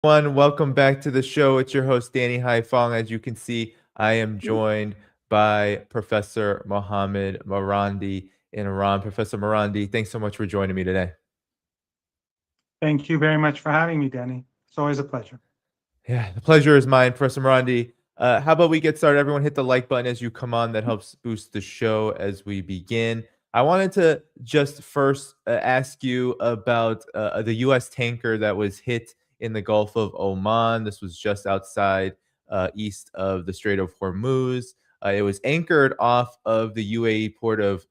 Everyone, welcome back to the show. It's your host, Danny Haifong. As you can see, I am joined by Professor Mohammad Marandi in Iran. Professor Marandi, thanks so much for joining me today. Thank you very much for having me, Danny. It's always a pleasure. Yeah, the pleasure is mine, Professor Marandi. How about we get started? Everyone hit the like button as you come on. That helps boost the show as we begin. I wanted to just first ask you about the U.S. tanker that was hit in the Gulf of Oman. This was just outside east of the Strait of Hormuz. It was anchored off of the UAE port of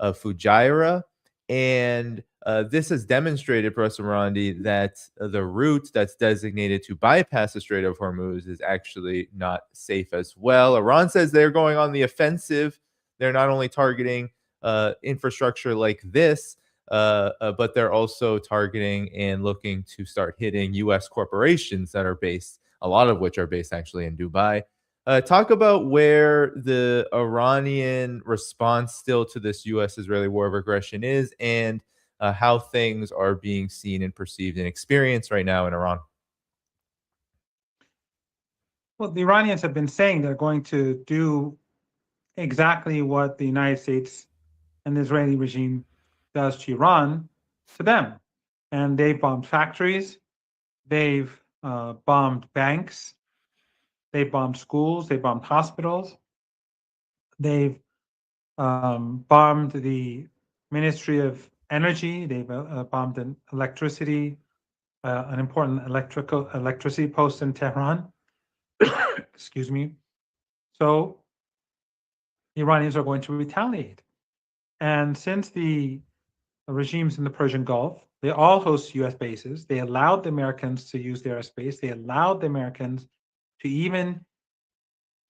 Fujairah, and this has demonstrated, Professor Marandi, that the route that's designated to bypass the Strait of Hormuz is actually not safe as well. Iran says they're going on the offensive. They're not only targeting infrastructure like this, but they're also targeting and looking to start hitting U.S. corporations that are based, a lot of which are based actually in Dubai. Talk about where the Iranian response still to this U.S. Israeli war of aggression is, and how things are being seen and perceived and experienced right now in Iran. Well, the Iranians have been saying they're going to do exactly what the United States and the Israeli regime does to Iran to them. And they've bombed factories, they've bombed banks, they've bombed schools, they've bombed hospitals, they've bombed the Ministry of Energy, they've bombed an electricity, an important electricity post in Tehran. Excuse me. So the Iranians are going to retaliate. And since the regimes in the Persian Gulf, they all host US bases. They allowed the Americans to use their airspace. They allowed the Americans to even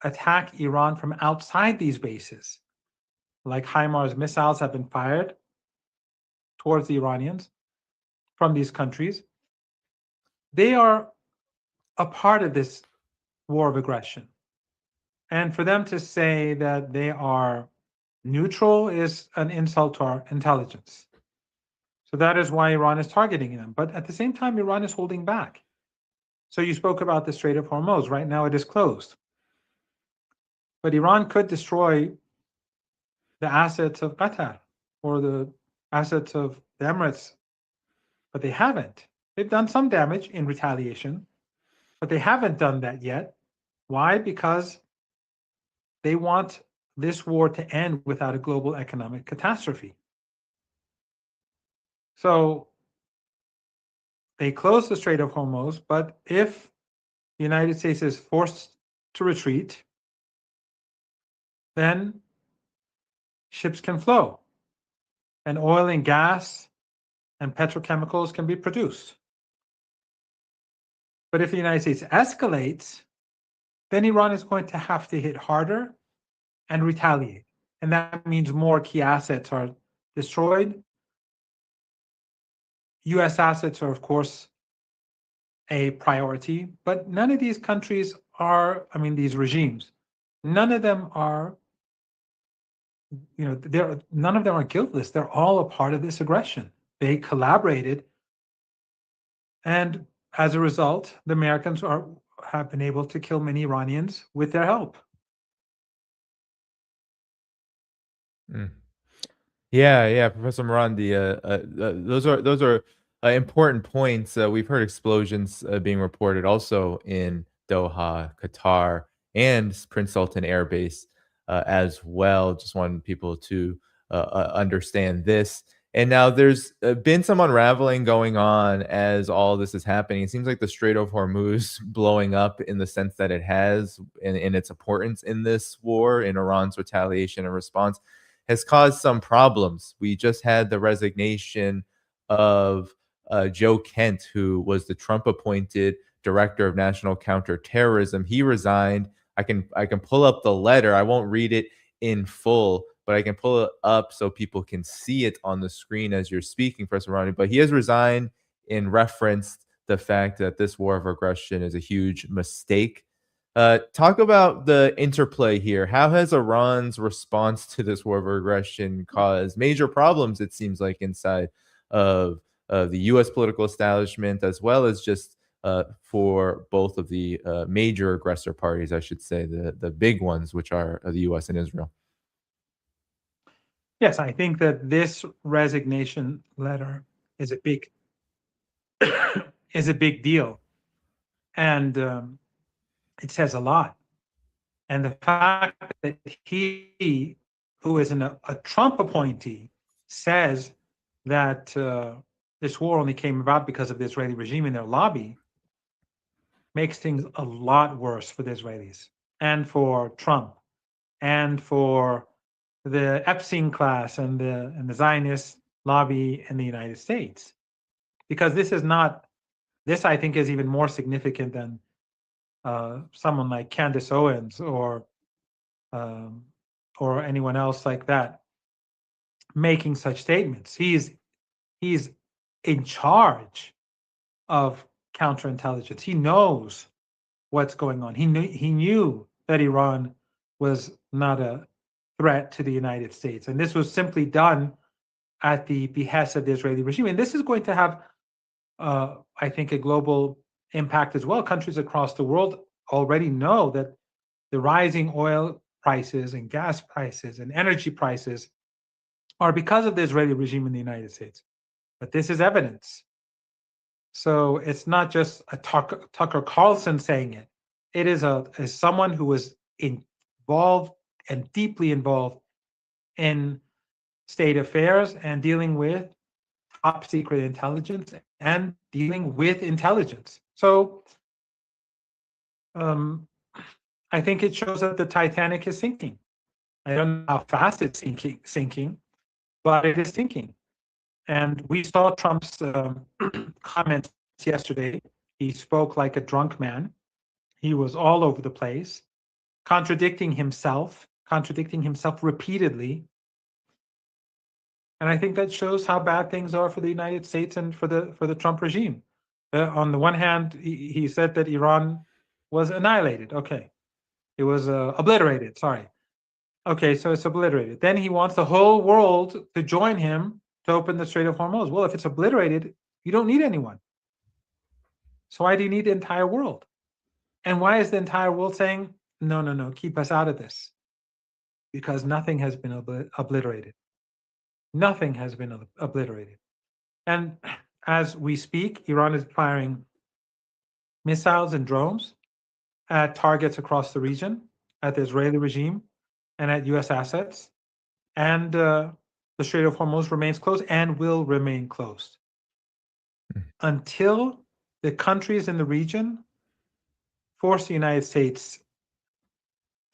attack Iran from outside these bases. Like HIMARS missiles have been fired towards the Iranians from these countries. They are a part of this war of aggression. And for them to say that they are neutral is an insult to our intelligence. So that is why Iran is targeting them. But at the same time, Iran is holding back. So you spoke about the Strait of Hormuz. Right now, it is closed. But Iran could destroy the assets of Qatar or the assets of the Emirates, but they haven't. They've done some damage in retaliation, but they haven't done that yet. Why? Because they want this war to end without a global economic catastrophe. So they closed the Strait of Hormuz, but if the United States is forced to retreat, then ships can flow and oil and gas and petrochemicals can be produced. But if the United States escalates, then Iran is going to have to hit harder and retaliate. And that means more key assets are destroyed. US assets are, of course, a priority, but none of these countries are, I mean, these regimes, none of them are, none of them are guiltless. They're all a part of this aggression. They collaborated. And as a result, the Americans have been able to kill many Iranians with their help. Mm. Yeah, Professor Marandi. Those are important points. We've heard explosions being reported also in Doha, Qatar, and Prince Sultan Air Base as well. Just wanted people to understand this. And now there's been some unraveling going on as all this is happening. It seems like the Strait of Hormuz blowing up in the sense that it has in its importance in this war, in Iran's retaliation and response, has caused some problems. We just had the resignation of Joe Kent, who was the Trump-appointed director of national counterterrorism. He resigned. I can pull up the letter. I won't read it in full, but I can pull it up so people can see it on the screen as you're speaking, Professor Ronnie. But he has resigned in reference the fact that this war of aggression is a huge mistake. Talk about the interplay here. How has Iran's response to this war of aggression caused major problems, it seems like, inside of the U.S. political establishment, as well as just for both of the major aggressor parties, I should say, the big ones, which are the U.S. and Israel. Yes, I think that this resignation letter is a big is a big deal, and it says a lot. And the fact that he, who is a Trump appointee, says that this war only came about because of the Israeli regime and their lobby makes things a lot worse for the Israelis and for Trump and for the Epstein class and the Zionist lobby in the United States. Because this is not, this I think is even more significant than someone like Candace Owens or anyone else like that making such statements. He's in charge of counterintelligence. He knows what's going on. He knew that Iran was not a threat to the United States, and this was simply done at the behest of the Israeli regime. And this is going to have, I think, a global impact as well. Countries across the world already know that the rising oil prices and gas prices and energy prices are because of the Israeli regime in the United States. But this is evidence. So it's not just a Tucker Carlson saying it. It is someone who was involved and deeply involved in state affairs and dealing with top secret intelligence and dealing with intelligence. So I think it shows that the Titanic is sinking. I don't know how fast it's sinking, but it is sinking. And we saw Trump's comments yesterday. He spoke like a drunk man. He was all over the place, contradicting himself repeatedly. And I think that shows how bad things are for the United States and for the Trump regime. On the one hand, he said that Iran was annihilated. Okay, it was obliterated. Sorry. Okay, so it's obliterated. Then he wants the whole world to join him to open the Strait of Hormuz. Well, if it's obliterated, you don't need anyone. So why do you need the entire world? And why is the entire world saying, no, keep us out of this? Because nothing has been obliterated. Nothing has been obliterated. And as we speak, Iran is firing missiles and drones at targets across the region, at the Israeli regime, and at U.S. assets. And the Strait of Hormuz remains closed and will remain closed until the countries in the region force the United States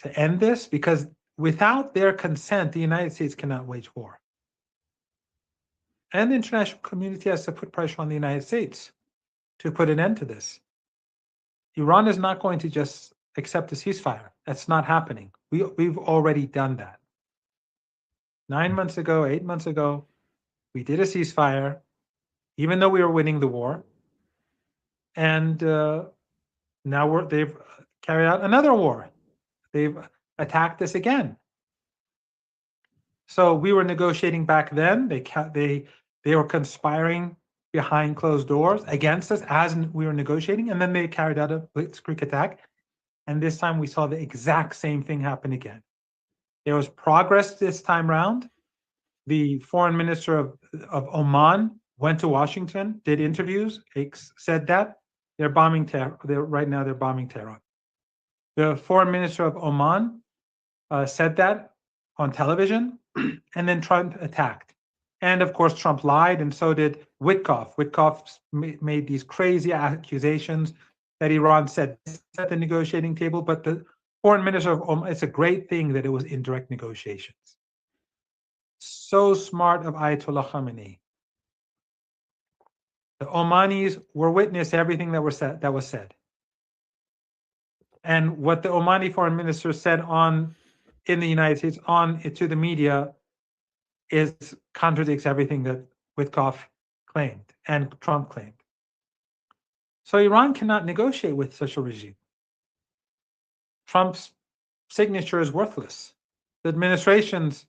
to end this, because without their consent, the United States cannot wage war. And the international community has to put pressure on the United States to put an end to this. Iran is not going to just accept a ceasefire. That's not happening. We've already done that. 9 months ago, 8 months ago, we did a ceasefire, even though we were winning the war. And now they've carried out another war. They've attacked us again. So we were negotiating back then. They were conspiring behind closed doors against us as we were negotiating, and then they carried out a blitzkrieg attack. And this time we saw the exact same thing happen again. There was progress this time round. The foreign minister of Oman went to Washington, did interviews, said that they're bombing right now they're bombing Tehran. The foreign minister of Oman said that on television, and then Trump attacked. And of course, Trump lied, and so did Witkoff. Witkoff made these crazy accusations that Iran said at the negotiating table, but the foreign minister of Oman, it's a great thing that it was indirect negotiations. So smart of Ayatollah Khamenei. The Omanis were witness to everything that was said. And what the Omani foreign minister said in the United States to the media contradicts everything that Witkoff claimed and Trump claimed. So Iran cannot negotiate with such a regime. Trump's signature is worthless. The administration's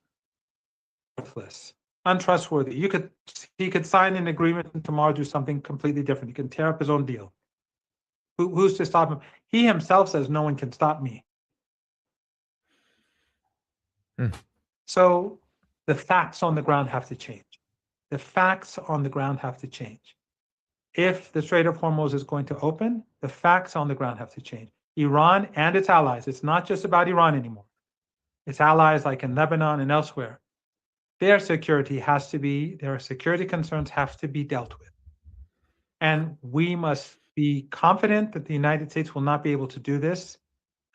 worthless, untrustworthy. He could sign an agreement and tomorrow do something completely different. He can tear up his own deal. Who's to stop him? He himself says no one can stop me. So the facts on the ground have to change. The facts on the ground have to change. If the Strait of Hormuz is going to open, the facts on the ground have to change. Iran and its allies, it's not just about Iran anymore. Its allies like in Lebanon and elsewhere, their security has to be, their security concerns have to be dealt with. And we must be confident that the United States will not be able to do this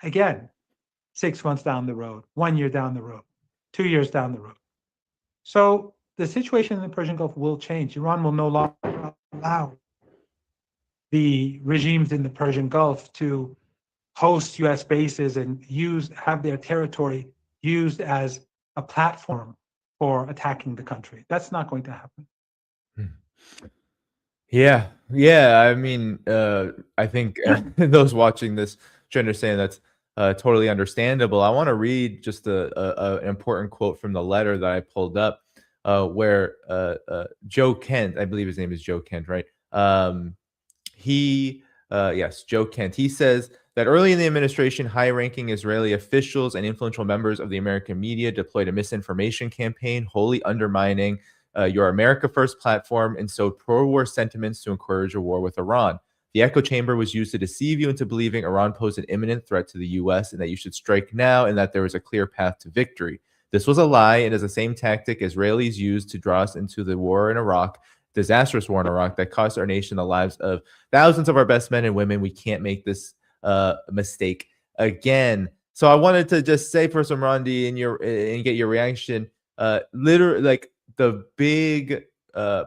again, 6 months down the road, 1 year down the road, 2 years down the road. So the situation in the Persian Gulf will change. Iran will no longer allow the regimes in the Persian Gulf to host US bases and have their territory used as a platform for attacking the country. That's not going to happen. Yeah. I mean, I think those watching this should understand that's totally understandable. I want to read just an important quote from the letter that I pulled up, where Joe Kent, I believe his name is Joe Kent, right? Yes, Joe Kent. He says that early in the administration, high-ranking Israeli officials and influential members of the American media deployed a misinformation campaign, wholly undermining your America First platform and sowed pro-war sentiments to encourage a war with Iran. The echo chamber was used to deceive you into believing Iran posed an imminent threat to the U.S. and that you should strike now and that there was a clear path to victory. This was a lie and is the same tactic Israelis used to draw us into the war in Iraq, disastrous war in Iraq that cost our nation the lives of thousands of our best men and women. We can't make this mistake again. So I wanted to just say for some Marandi and get your reaction. Literally, like the big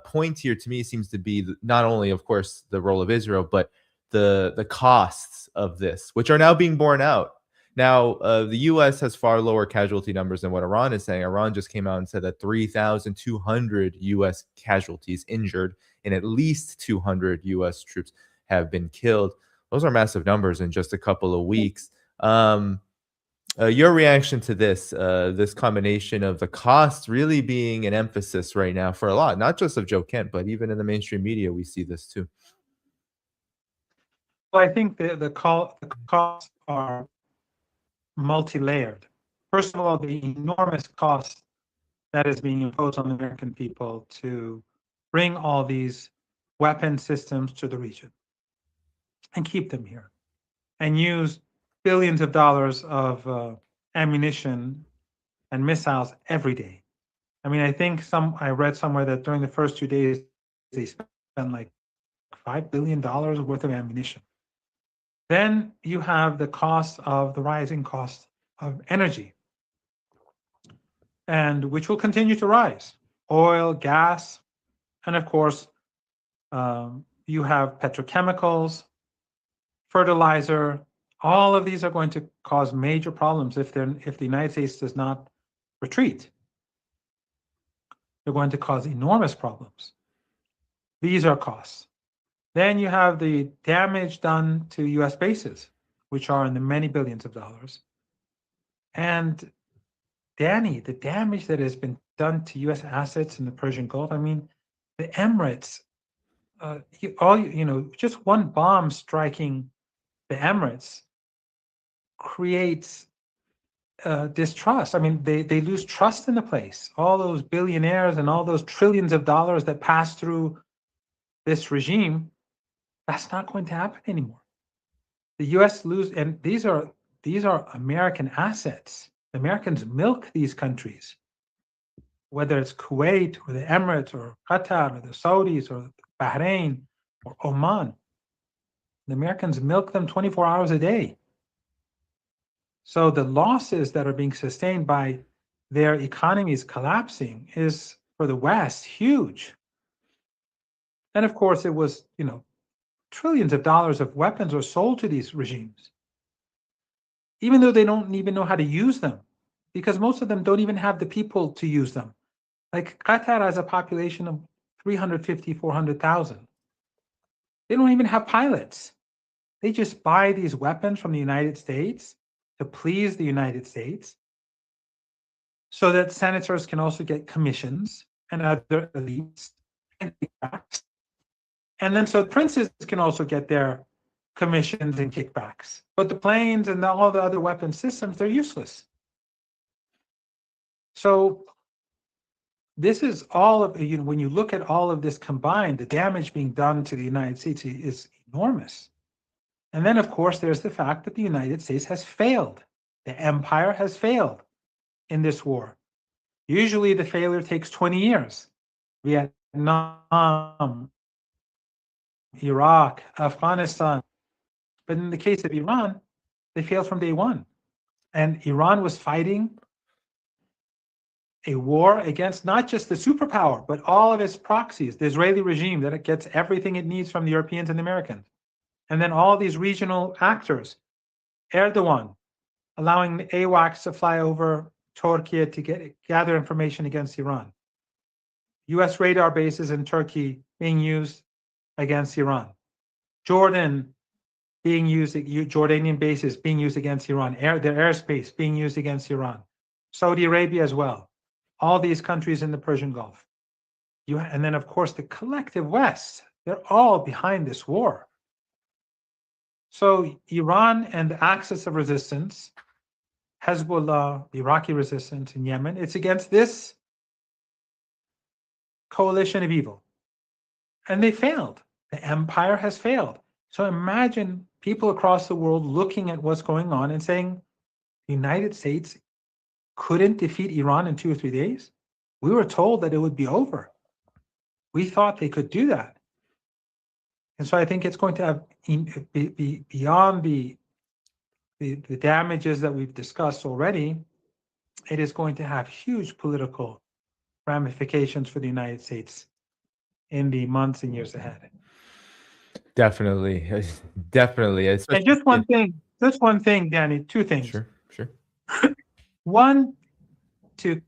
point here to me seems to be not only, of course, the role of Israel, but the costs of this, which are now being borne out. Now, the U.S. has far lower casualty numbers than what Iran is saying. Iran just came out and said that 3,200 U.S. casualties injured and at least 200 U.S. troops have been killed. Those are massive numbers in just a couple of weeks. Your reaction to this combination of the cost really being an emphasis right now for a lot, not just of Joe Kent, but even in the mainstream media, we see this too. Well, I think the costs are multi-layered. First of all, the enormous cost that is being imposed on the American people to bring all these weapon systems to the region and keep them here and use billions of dollars of ammunition and missiles every day. I mean, I think I read somewhere that during the first 2 days, they spent like $5 billion worth of ammunition. Then you have the rising cost of energy, and which will continue to rise. Oil, gas, and of course, you have petrochemicals, fertilizer. All of these are going to cause major problems if the United States does not retreat. They're going to cause enormous problems. These are costs. Then you have the damage done to U.S. bases, which are in the many billions of dollars. And Danny, the damage that has been done to U.S. assets in the Persian Gulf. I mean, the Emirates, just one bomb striking the Emirates creates distrust. I mean, they lose trust in the place. All those billionaires and all those trillions of dollars that pass through this regime, that's not going to happen anymore. The U.S. and these are American assets. The Americans milk these countries, whether it's Kuwait or the Emirates or Qatar or the Saudis or Bahrain or Oman. The Americans milk them 24 hours a day. So the losses that are being sustained by their economies collapsing is, for the West, huge. And of course, it was, trillions of dollars of weapons were sold to these regimes, even though they don't even know how to use them, because most of them don't even have the people to use them. Like Qatar has a population of 350, 400,000. They don't even have pilots. They just buy these weapons from the United States to please the United States so that senators can also get commissions and other elites and then so princes can also get their commissions and kickbacks. But the planes and all the other weapon systems, they're useless. So this is all of, when you look at all of this combined, the damage being done to the United States is enormous. And then, of course, there's the fact that the United States has failed. The empire has failed in this war. Usually the failure takes 20 years. Vietnam, Iraq, Afghanistan. But in the case of Iran, they failed from day one. And Iran was fighting a war against not just the superpower, but all of its proxies, the Israeli regime that it gets everything it needs from the Europeans and the Americans. And then all these regional actors, Erdogan, allowing the AWACS to fly over Turkey to gather information against Iran. US radar bases in Turkey being used against Iran. Jordan being used, Jordanian bases being used against Iran, their airspace being used against Iran. Saudi Arabia as well. All these countries in the Persian Gulf. And then, of course, the collective West, they're all behind this war. So Iran and the axis of resistance, Hezbollah, the Iraqi resistance in Yemen, it's against this coalition of evil. And they failed. The empire has failed. So imagine people across the world looking at what's going on and saying, the United States couldn't defeat Iran in 2 or 3 days? We were told that it would be over. We thought they could do that. And so I think it's going to have, beyond the damages that we've discussed already, it is going to have huge political ramifications for the United States in the months and years ahead. Definitely. Definitely. And just one thing, Danny, two things. Sure. One, to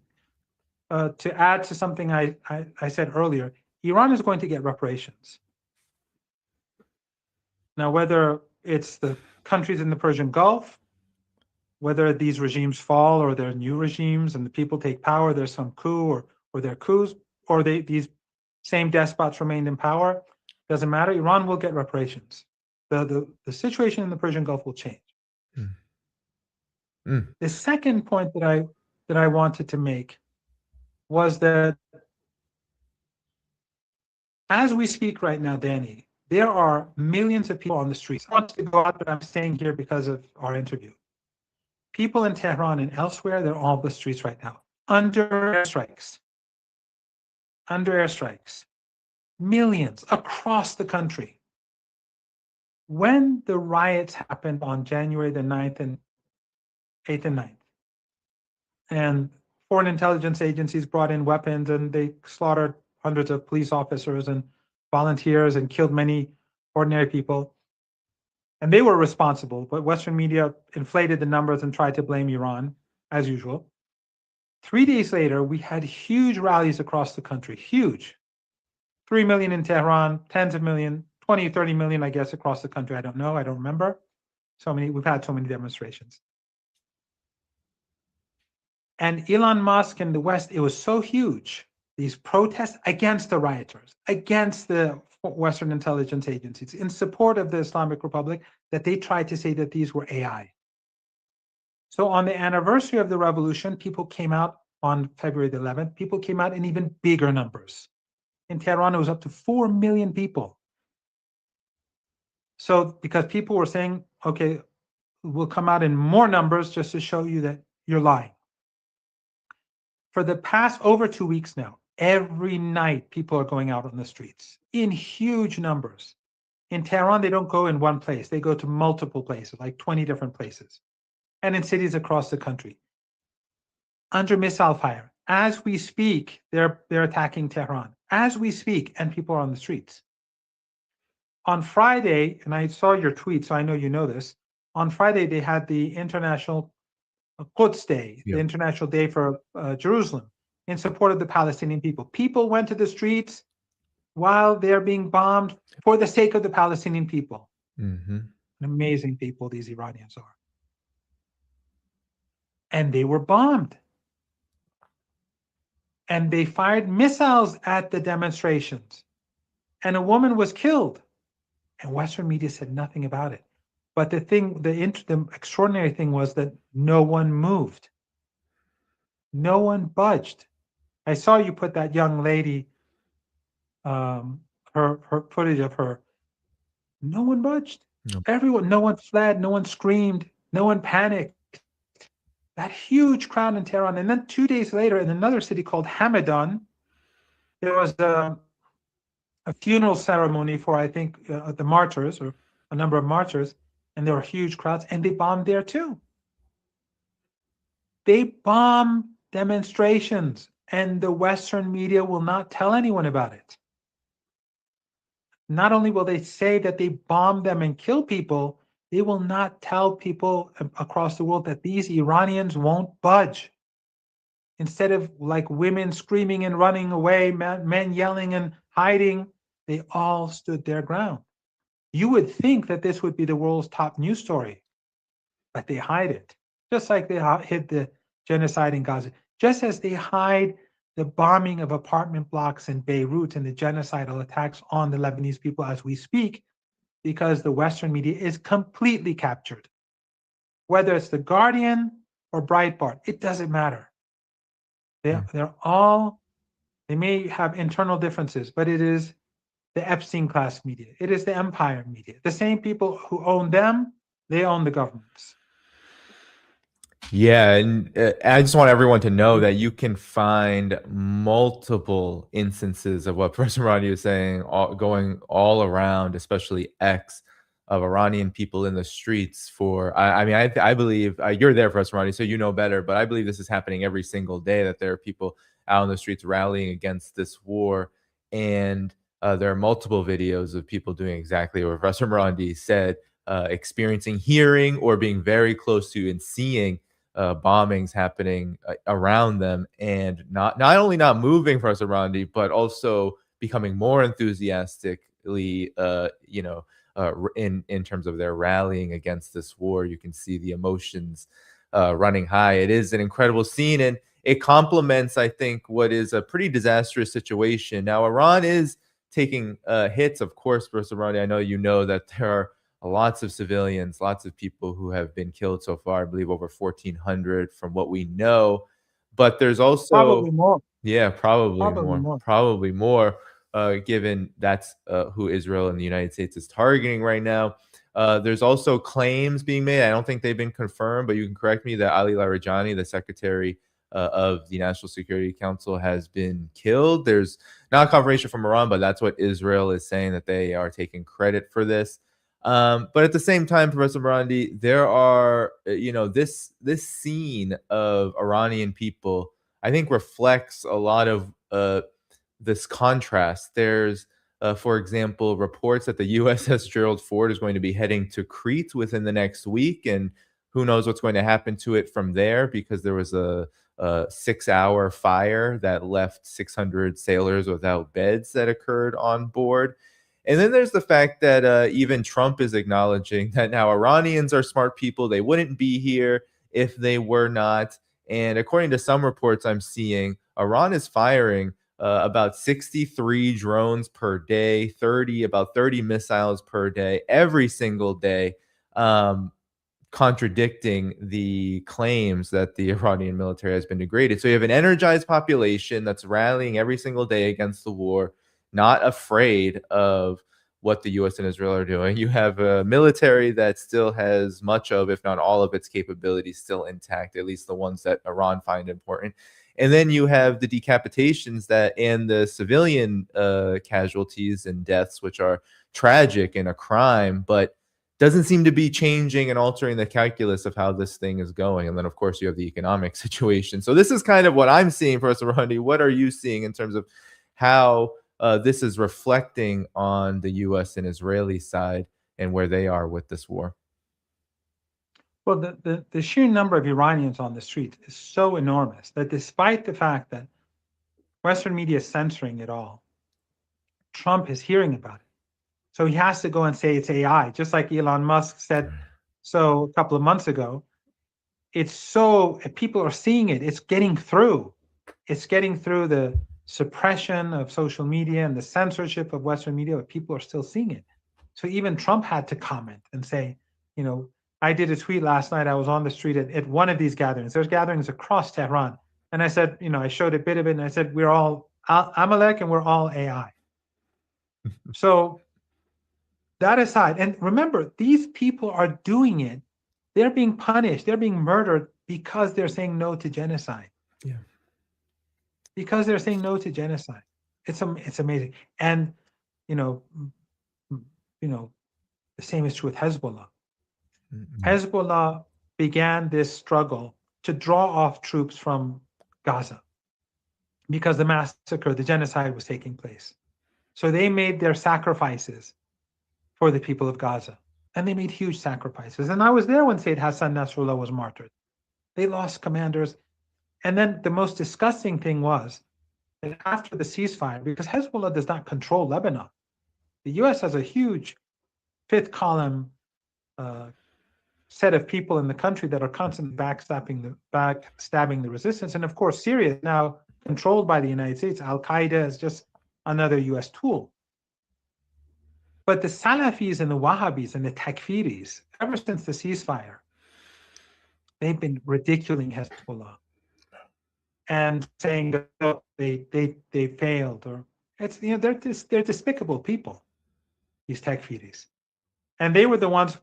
add to something I said earlier, Iran is going to get reparations. Now, whether it's the countries in the Persian Gulf, whether these regimes fall or they're new regimes and the people take power, there's some coup or they're coups, or these same despots remained in power, doesn't matter. Iran will get reparations. The situation in the Persian Gulf will change. The second point that I wanted to make was that as we speak right now, Danny, there are millions of people on the streets. I want to go out, but I'm staying here because of our interview. People in Tehran and elsewhere, they're all on the streets right now, under airstrikes. Millions across the country. When the riots happened on January the 9th and 8th and 9th, and foreign intelligence agencies brought in weapons and they slaughtered hundreds of police officers and volunteers and killed many ordinary people. And they were responsible, but Western media inflated the numbers and tried to blame Iran, as usual. 3 days later, we had huge rallies across the country, huge. 3 million in Tehran, tens of millions, 20, 30 million, I guess, across the country. I don't know, I don't remember. We've had so many demonstrations. And Elon Musk and the West, it was so huge, these protests against the rioters, against the Western intelligence agencies, in support of the Islamic Republic, that they tried to say that these were AI. So on the anniversary of the revolution, people came out on February the 11th, people came out in even bigger numbers. In Tehran, it was up to 4 million people. So because people were saying, okay, we'll come out in more numbers just to show you that you're lying. For the past over 2 weeks now, every night people are going out on the streets in huge numbers. In Tehran, they don't go in one place. They go to multiple places, like 20 different places. And in cities across the country. Under missile fire. As we speak, they're attacking Tehran. As we speak, and people are on the streets. On Friday, and I saw your tweet, so I know you know this. On Friday, they had the International Quds Day, the International Day for Jerusalem, in support of the Palestinian people. People went to the streets while they're being bombed for the sake of the Palestinian people. Amazing people these Iranians are. And they were bombed. And they fired missiles at the demonstrations. And a woman was killed. And Western media said nothing about it. But the extraordinary thing was that no one moved. No one budged. I saw you put that young lady, her footage of her. No one budged. No one fled, no one screamed, no one panicked. That huge crowd in Tehran. And then 2 days later, in another city called Hamadan, there was a funeral ceremony for, I think, the martyrs, or a number of martyrs, and there were huge crowds, and they bombed there too. They bomb demonstrations, and the Western media will not tell anyone about it. Not only will they say that they bombed them and kill people, they will not tell people across the world that these Iranians won't budge. Instead of like women screaming and running away, men yelling and hiding, they all stood their ground. You would think that this would be the world's top news story, but they hide it. Just like they hid the genocide in Gaza, just as they hide the bombing of apartment blocks in Beirut and the genocidal attacks on the Lebanese people as we speak, because the Western media is completely captured. Whether it's The Guardian or Breitbart, it doesn't matter. They may have internal differences, but it is the Epstein class media. It is the empire media. The same people who own them, they own the governments. Yeah, and I just want everyone to know that you can find multiple instances of what Professor Marandi was saying, going all around, especially X, of Iranian people in the streets for. I mean, I believe you're there, Professor Marandi, so you know better. But I believe this is happening every single day. That there are people out in the streets rallying against this war, and there are multiple videos of people doing exactly what Professor Marandi said, experiencing, hearing, or being very close to and seeing bombings happening around them, and not only not moving, Professor Marandi, but also becoming more enthusiastically, in terms of their rallying against this war. You can see the emotions running high. It is an incredible scene, and it complements, I think, what is a pretty disastrous situation. Now, Iran is taking hits, of course, Professor Marandi. I know you know that there are lots of civilians, lots of people who have been killed so far. I believe over 1,400 from what we know. But there's also probably more. Yeah, probably more. Given that's who Israel and the United States is targeting right now. There's also claims being made. I don't think they've been confirmed, but you can correct me, that Ali Larijani, the secretary of the National Security Council, has been killed. There's not confirmation from Iran, but that's what Israel is saying, that they are taking credit for this. But at the same time, Professor Marandi, there are, this scene of Iranian people, I think, reflects a lot of this contrast. There's, for example, reports that the USS Gerald Ford is going to be heading to Crete within the next week, and who knows what's going to happen to it from there, because there was a 6-hour fire that left 600 sailors without beds that occurred on board. And then there's the fact that even Trump is acknowledging that now Iranians are smart people. They wouldn't be here if they were not. And according to some reports I'm seeing, Iran is firing about 63 drones per day, about 30 missiles per day, every single day, contradicting the claims that the Iranian military has been degraded. So you have an energized population that's rallying every single day against the war, not afraid of what the U.S. and Israel are doing. You have a military that still has much of, if not all of its capabilities still intact, at least the ones that Iran find important. And then you have the decapitations and the civilian casualties and deaths, which are tragic and a crime, but doesn't seem to be changing and altering the calculus of how this thing is going. And then, of course, you have the economic situation. So this is kind of what I'm seeing, Professor Marandi. What are you seeing in terms of how this is reflecting on the U.S. and Israeli side and where they are with this war? Well, the sheer number of Iranians on the street is so enormous that despite the fact that Western media is censoring it all, Trump is hearing about it. So he has to go and say it's AI, just like Elon Musk said so a couple of months ago. People are seeing it. It's getting through. It's getting through the suppression of social media and the censorship of Western media, but people are still seeing it. So even Trump had to comment and say, you know, I did a tweet last night. I was on the street at one of these gatherings. There's gatherings across Tehran. And I said, you know, I showed a bit of it and I said, we're all Amalek and we're all AI. So that aside, and remember, these people are doing it. They're being punished. They're being murdered because they're saying no to genocide. Yeah. Because they're saying no to genocide. It's amazing. And, you know, the same is true with Hezbollah. Mm-hmm. Hezbollah began this struggle to draw off troops from Gaza because the massacre, the genocide was taking place. So they made their sacrifices for the people of Gaza. And they made huge sacrifices. And I was there when Sayyid Hassan Nasrallah was martyred. They lost commanders. And then the most disgusting thing was that after the ceasefire, because Hezbollah does not control Lebanon, the US has a huge fifth column set of people in the country that are constantly backstabbing the resistance. And of course, Syria is now controlled by the United States. Al-Qaeda is just another US tool. But the Salafis and the Wahhabis and the Takfiris, ever since the ceasefire, they've been ridiculing Hezbollah and saying that they failed, or it's, you know, they're despicable people, these Takfiris. And they were the ones,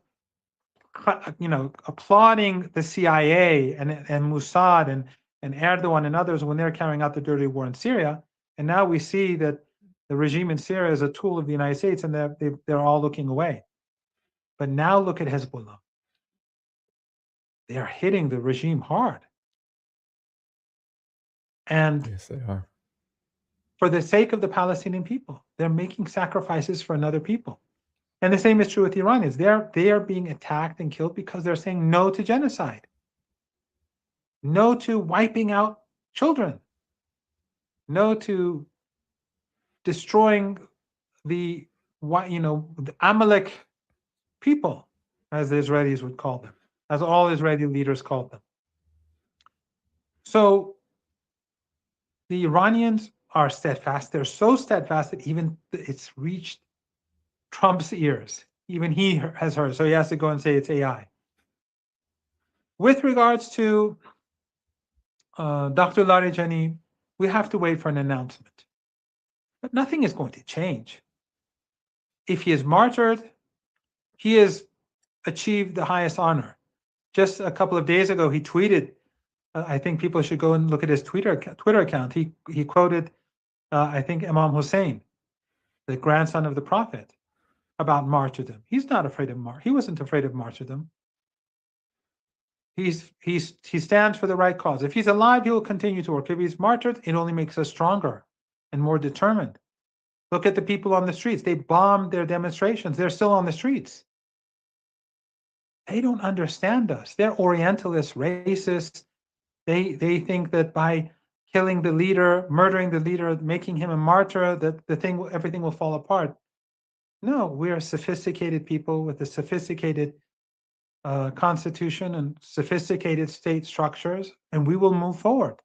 you know, applauding the CIA and Mossad and Erdogan and others when they're carrying out the dirty war in Syria. And now we see that the regime in Syria is a tool of the United States, and they're all looking away. But now look at Hezbollah. They are hitting the regime hard. And yes, they are. For the sake of the Palestinian people, they're making sacrifices for another people. And the same is true with the Iranians. They are being attacked and killed because they're saying no to genocide, no to wiping out children, no to destroying the Amalek people, as the Israelis would call them, as all Israeli leaders called them. So the Iranians are steadfast. They're so steadfast that even it's reached Trump's ears. Even he has heard. So he has to go and say it's AI. With regards to Dr. Larijani, we have to wait for an announcement. But nothing is going to change. If he is martyred, he has achieved the highest honor. Just a couple of days ago, he tweeted, I think people should go and look at his Twitter account. He quoted, I think, Imam Hussein, the grandson of the Prophet, about martyrdom. He's not afraid of he wasn't afraid of martyrdom. He stands for the right cause. If he's alive, he will continue to work. If he's martyred, it only makes us stronger and more determined. Look at the people on the streets. They bombed their demonstrations. They're still on the streets. They don't understand us. They're Orientalists, racists. They think that by killing the leader, murdering the leader, making him a martyr, that everything will fall apart. No, we are sophisticated people with a sophisticated constitution and sophisticated state structures, and we will move forward.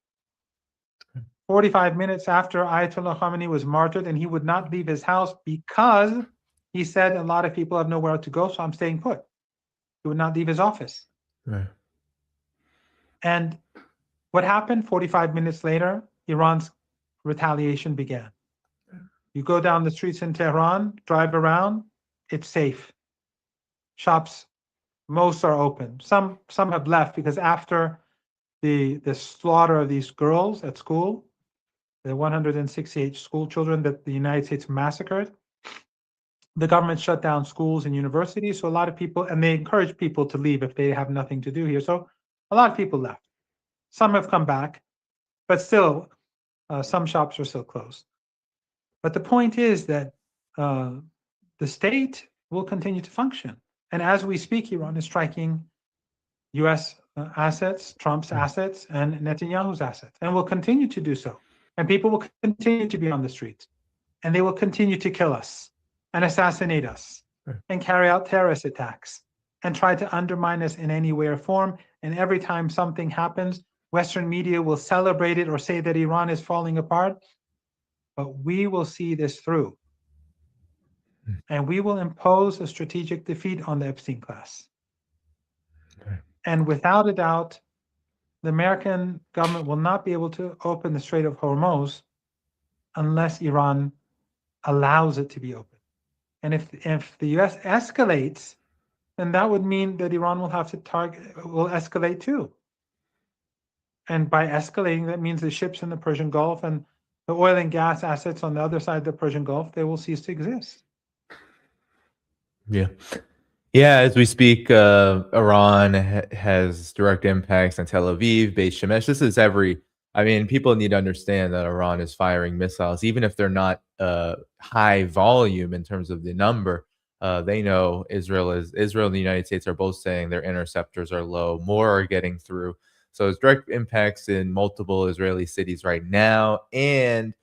45 minutes after Ayatollah Khamenei was martyred, and he would not leave his house because he said a lot of people have nowhere to go, so I'm staying put. He would not leave his office. Right. And what happened 45 minutes later? Iran's retaliation began. You go down the streets in Tehran, drive around, it's safe. Shops, most are open. Some have left because after the slaughter of these girls at school, the 168 school children that the United States massacred, the government shut down schools and universities. So a lot of people, and they encourage people to leave if they have nothing to do here. So a lot of people left. Some have come back, but still, some shops are still closed. But the point is that the state will continue to function. And as we speak, Iran is striking U.S. assets, Trump's assets, and Netanyahu's assets, and will continue to do so. And people will continue to be on the streets, and they will continue to kill us and assassinate us and carry out terrorist attacks and try to undermine us in any way or form. And every time something happens, Western media will celebrate it or say that Iran is falling apart. But we will see this through. and we will impose a strategic defeat on the Epstein class. Okay. And without a doubt, the American government will not be able to open the Strait of Hormuz unless Iran allows it to be open. And if the US escalates, then that would mean that Iran will have to will escalate too. And by escalating, that means the ships in the Persian Gulf and the oil and gas assets on the other side of the Persian Gulf, they will cease to exist. Yeah. Yeah, as we speak, Iran has direct impacts on Tel Aviv, Beit Shemesh. This is I mean, people need to understand that Iran is firing missiles, even if they're not high volume in terms of the number. They know Israel and the United States are both saying their interceptors are low, more are getting through. So it's direct impacts in multiple Israeli cities right now. And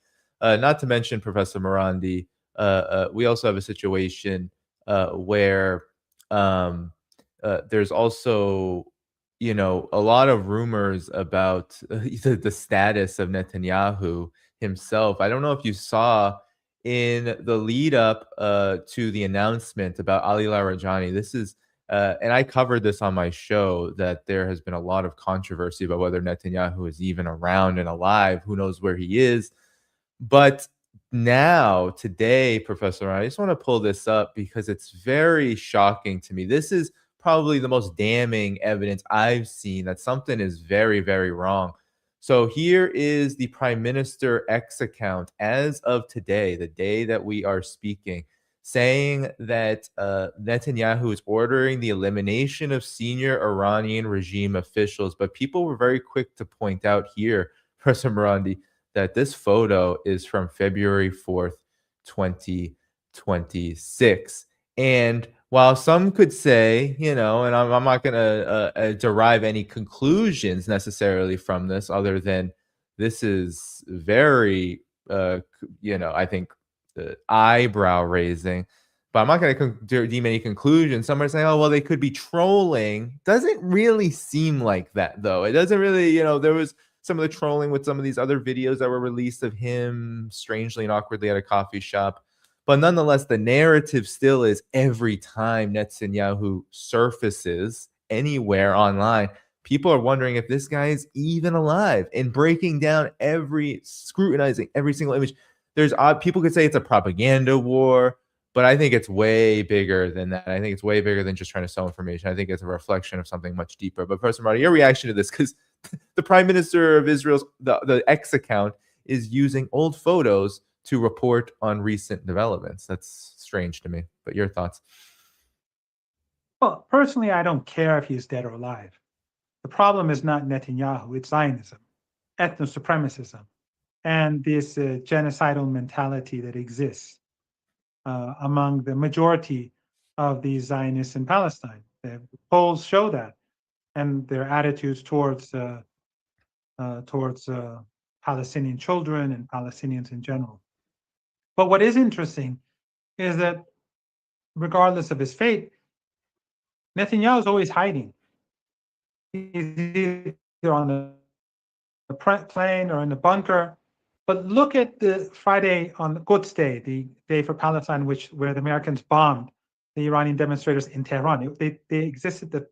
not to mention, Professor Marandi, we also have a situation where there's also, a lot of rumors about the status of Netanyahu himself. I don't know if you saw in the lead up to the announcement about Ali Larijani. This is, and I covered this on my show, that there has been a lot of controversy about whether Netanyahu is even around and alive. Who knows where he is? But now, today, Professor Ryan, I just want to pull this up because it's very shocking to me. This is probably the most damning evidence I've seen that something is very, very wrong. So here is the Prime Minister X account as of today, the day that we are speaking, saying that Netanyahu is ordering the elimination of senior Iranian regime officials. But people were very quick to point out here, Professor Marandi, that this photo is from February 4th, 2026. And while some could say, and I'm not going to derive any conclusions necessarily from this, other than this is very, I think, eyebrow raising. But I'm not going to deem any conclusions. Some are saying, oh, well, they could be trolling. Doesn't really seem like that, though. It doesn't really, there was some of the trolling with some of these other videos that were released of him strangely and awkwardly at a coffee shop. But nonetheless, the narrative still is every time Netanyahu surfaces anywhere online, people are wondering if this guy is even alive and breaking down scrutinizing every single image. There's people could say it's a propaganda war, but I think it's way bigger than that. I think it's way bigger than just trying to sell information. I think it's a reflection of something much deeper. But Professor Marty, your reaction to this, because the Prime Minister of Israel's the X account is using old photos to report on recent developments. That's strange to me. But your thoughts? Well, personally, I don't care if he's dead or alive. The problem is not Netanyahu, it's Zionism, ethno-supremacism, and this genocidal mentality that exists among the majority of these Zionists in Palestine. The polls show that, and their attitudes towards Palestinian children and Palestinians in general. But what is interesting is that regardless of his fate, Netanyahu is always hiding. He's either on the plane or in the bunker. But look at the Friday on the Quds Day, the day for Palestine, where the Americans bombed the Iranian demonstrators in Tehran. They existed.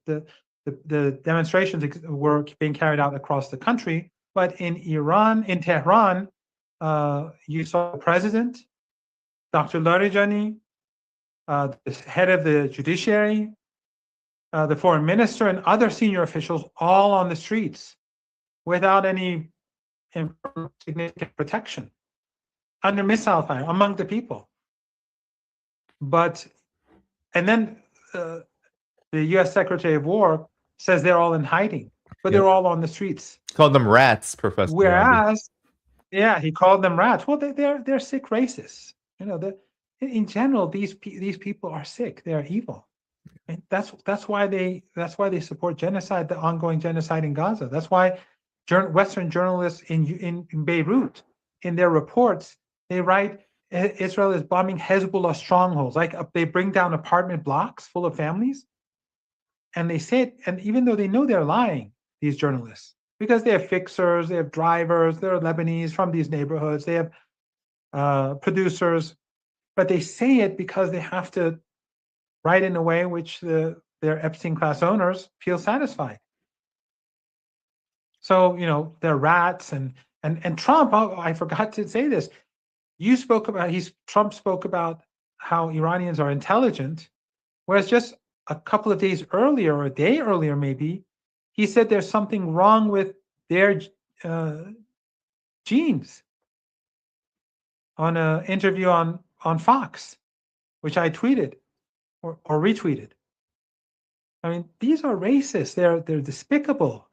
The demonstrations were being carried out across the country, but in Tehran, you saw the president, Dr. Larijani, the head of the judiciary, the foreign minister, and other senior officials all on the streets without any significant protection, under missile fire among the people. And then the U.S. Secretary of War says they're all in hiding, but they're all on the streets. Called them rats, Professor. Whereas, he called them rats. Well, they're sick racists. In general, these people are sick. They're evil. And that's why they support genocide, the ongoing genocide in Gaza. That's why Western journalists in Beirut, in their reports, they write Israel is bombing Hezbollah strongholds. Like they bring down apartment blocks full of families, and they say it. And even though they know they're lying, these journalists, because they have fixers, they have drivers, they're Lebanese from these neighborhoods, they have producers, but they say it because they have to write in a way which their Epstein class owners feel satisfied. So, they're rats and Trump, I forgot to say this. Trump spoke about how Iranians are intelligent, whereas just a couple of days earlier, or a day earlier maybe, he said there's something wrong with their genes on an interview on Fox, which I tweeted or retweeted. I mean, these are racist. They're despicable.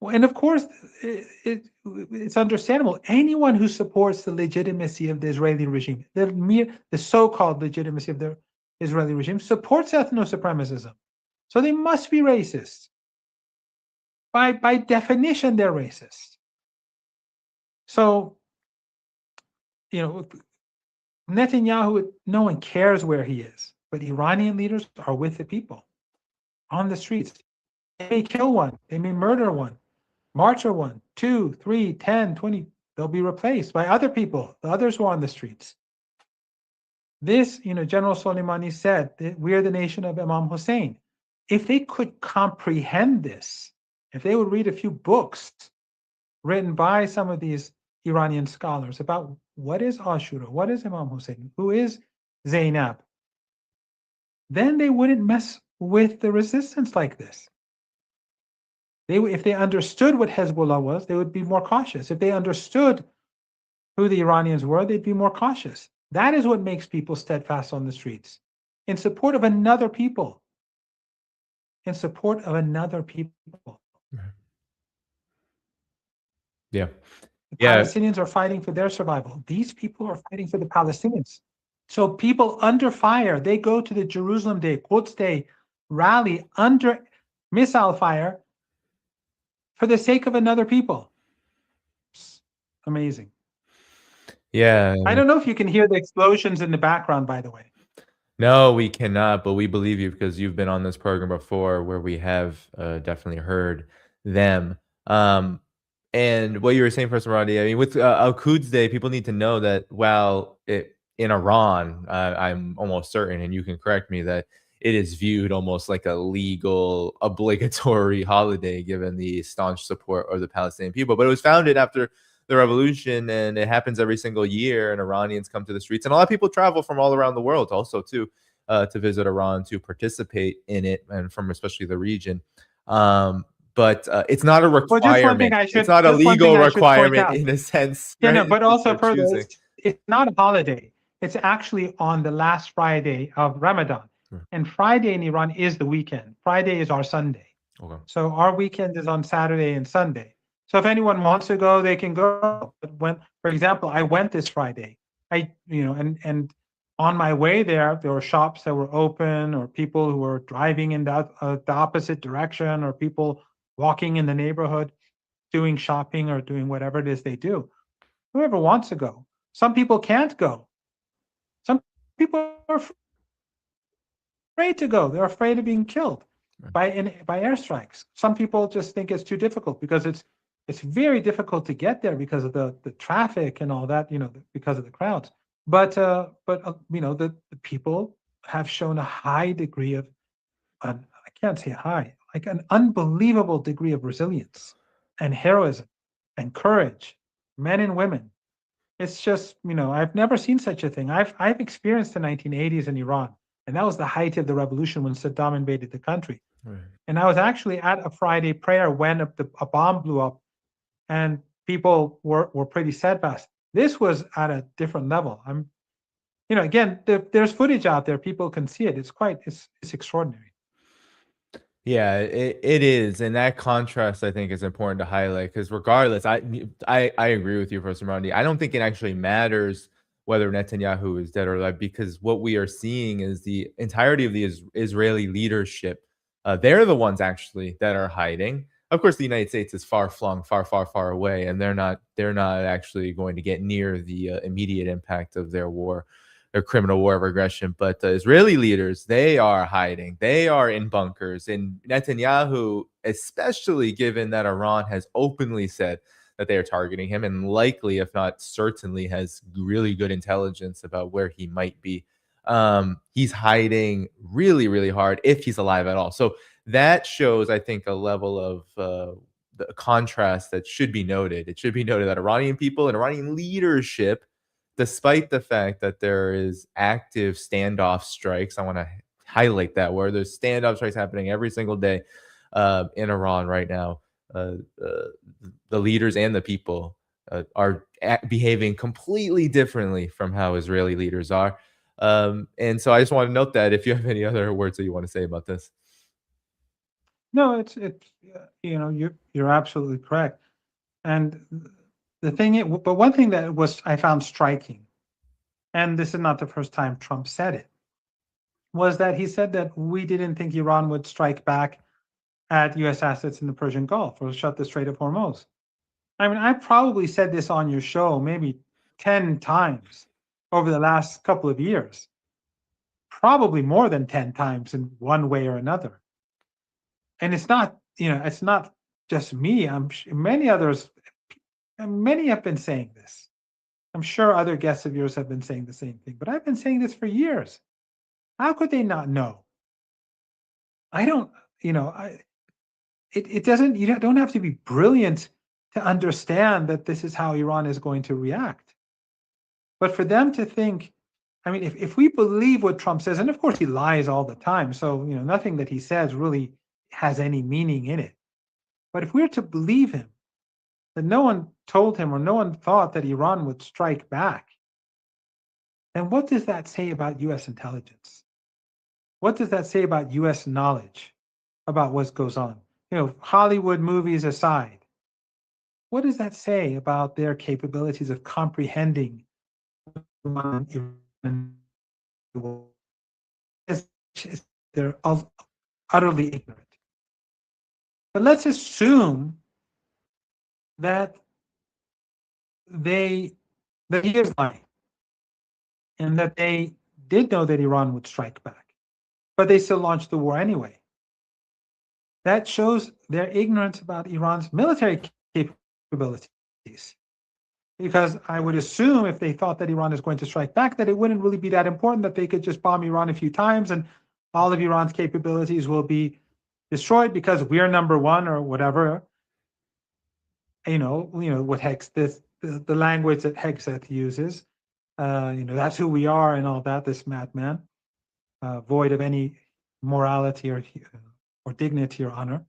Well, and of course, it's understandable. Anyone who supports the legitimacy of the Israeli regime, the so-called legitimacy of the Israeli regime, supports ethno-supremacism. So they must be racist. By definition, they're racist. So, Netanyahu, no one cares where he is, but Iranian leaders are with the people on the streets. They may kill one, they may murder one, martyr one, 2, 3, 10, 20. They'll be replaced by other people, the others who are on the streets. This, General Soleimani said that we are the nation of Imam Hussein. If they could comprehend this, if they would read a few books written by some of these Iranian scholars about what is Ashura, what is Imam Hussein, who is Zainab, then they wouldn't mess with the resistance like this. If they understood what Hezbollah was, they would be more cautious. If they understood who the Iranians were, they'd be more cautious. That is what makes people steadfast on the streets, in support of another people. In support of another people. Yeah. The Palestinians are fighting for their survival. These people are fighting for the Palestinians. So people under fire, they go to the Jerusalem Day, Quds Day rally under missile fire for the sake of another people. It's amazing. Yeah. I don't know if you can hear the explosions in the background, by the way. No, we cannot, but we believe you because you've been on this program before where we have definitely heard them. And what you were saying, Professor Marandi, I mean, with Al-Quds Day, people need to know that while in Iran, I'm almost certain, and you can correct me, that it is viewed almost like a legal, obligatory holiday given the staunch support of the Palestinian people. But it was founded after the revolution, and it happens every single year, and Iranians come to the streets, and a lot of people travel from all around the world also to visit Iran to participate in it, and from especially the region. But it's not a requirement. It's not a legal requirement in a sense. Yeah, right? No, but also further, it's not a holiday. It's actually on the last Friday of Ramadan. And Friday in Iran is the weekend. Friday is our Sunday. Okay. So our weekend is on Saturday and Sunday. So if anyone wants to go, they can go. But for example, I went this Friday. And on my way there were shops that were open, or people who were driving in the opposite direction, or people walking in the neighborhood, doing shopping or doing whatever it is they do. Whoever wants to go. Some people can't go. Some people are afraid to go. They're afraid of being killed by airstrikes. Some people just think it's too difficult because it's very difficult to get there because of the traffic and all that, because of the crowds. But the people have shown a high degree of, I can't say high, like an unbelievable degree of resilience and heroism and courage, men and women. It's just, I've never seen such a thing. I've experienced the 1980s in Iran, and that was the height of the revolution when Saddam invaded the country. Right. And I was actually at a Friday prayer when a bomb blew up, and people were pretty steadfast. This was at a different level. Again, there's footage out there. People can see it. It's extraordinary. Yeah, it is, and that contrast I think is important to highlight because regardless, I agree with you, Professor Marandi. I don't think it actually matters whether Netanyahu is dead or alive because what we are seeing is the entirety of the Israeli leadership. They're the ones actually that are hiding. Of course, the United States is far flung, far away, and they're not actually going to get near the immediate impact of their war. Their criminal war of aggression, but the Israeli leaders, they are hiding. They are in bunkers. And Netanyahu, especially given that Iran has openly said that they are targeting him, and likely, if not certainly, has really good intelligence about where he might be. He's hiding really, really hard if he's alive at all. So that shows, I think, a level of the contrast that should be noted. It should be noted that Iranian people and Iranian leadership, despite the fact that there is active standoff strikes, I want to highlight that word. There's standoff strikes happening every single day in Iran right now. The leaders and the people are behaving completely differently from how Israeli leaders are. And so I just want to note that. If you have any other words that you want to say about this. No, it's you're absolutely correct. And the thing, but one thing that I found striking, and this is not the first time Trump said it, was that he said that we didn't think Iran would strike back at U.S. assets in the Persian Gulf or shut the Strait of Hormuz. I mean, I probably said this on your show maybe 10 times over the last couple of years, probably more than 10 times in one way or another. And it's not just me. Many others, many have been saying this. I'm sure other guests of yours have been saying the same thing, but I've been saying this for years. How could they not know? I don't, it doesn't, you don't have to be brilliant to understand that this is how Iran is going to react. But for them to think, I mean, if we believe what Trump says, and of course he lies all the time, so nothing that he says really has any meaning in it. But if we're to believe him, that no one told him or no one thought that Iran would strike back, then what does that say about U.S. intelligence? What does that say about U.S. knowledge about what goes on? Hollywood movies aside, what does that say about their capabilities of comprehending they're utterly ignorant? But let's assume that he is lying and that they did know that Iran would strike back, but they still launched the war anyway. That shows their ignorance about Iran's military capabilities. Because I would assume if they thought that Iran is going to strike back, that it wouldn't really be that important, that they could just bomb Iran a few times and all of Iran's capabilities will be destroyed because we're number one or whatever. What the language that Hegseth uses. That's who we are and all that, this madman, void of any morality or dignity or honor.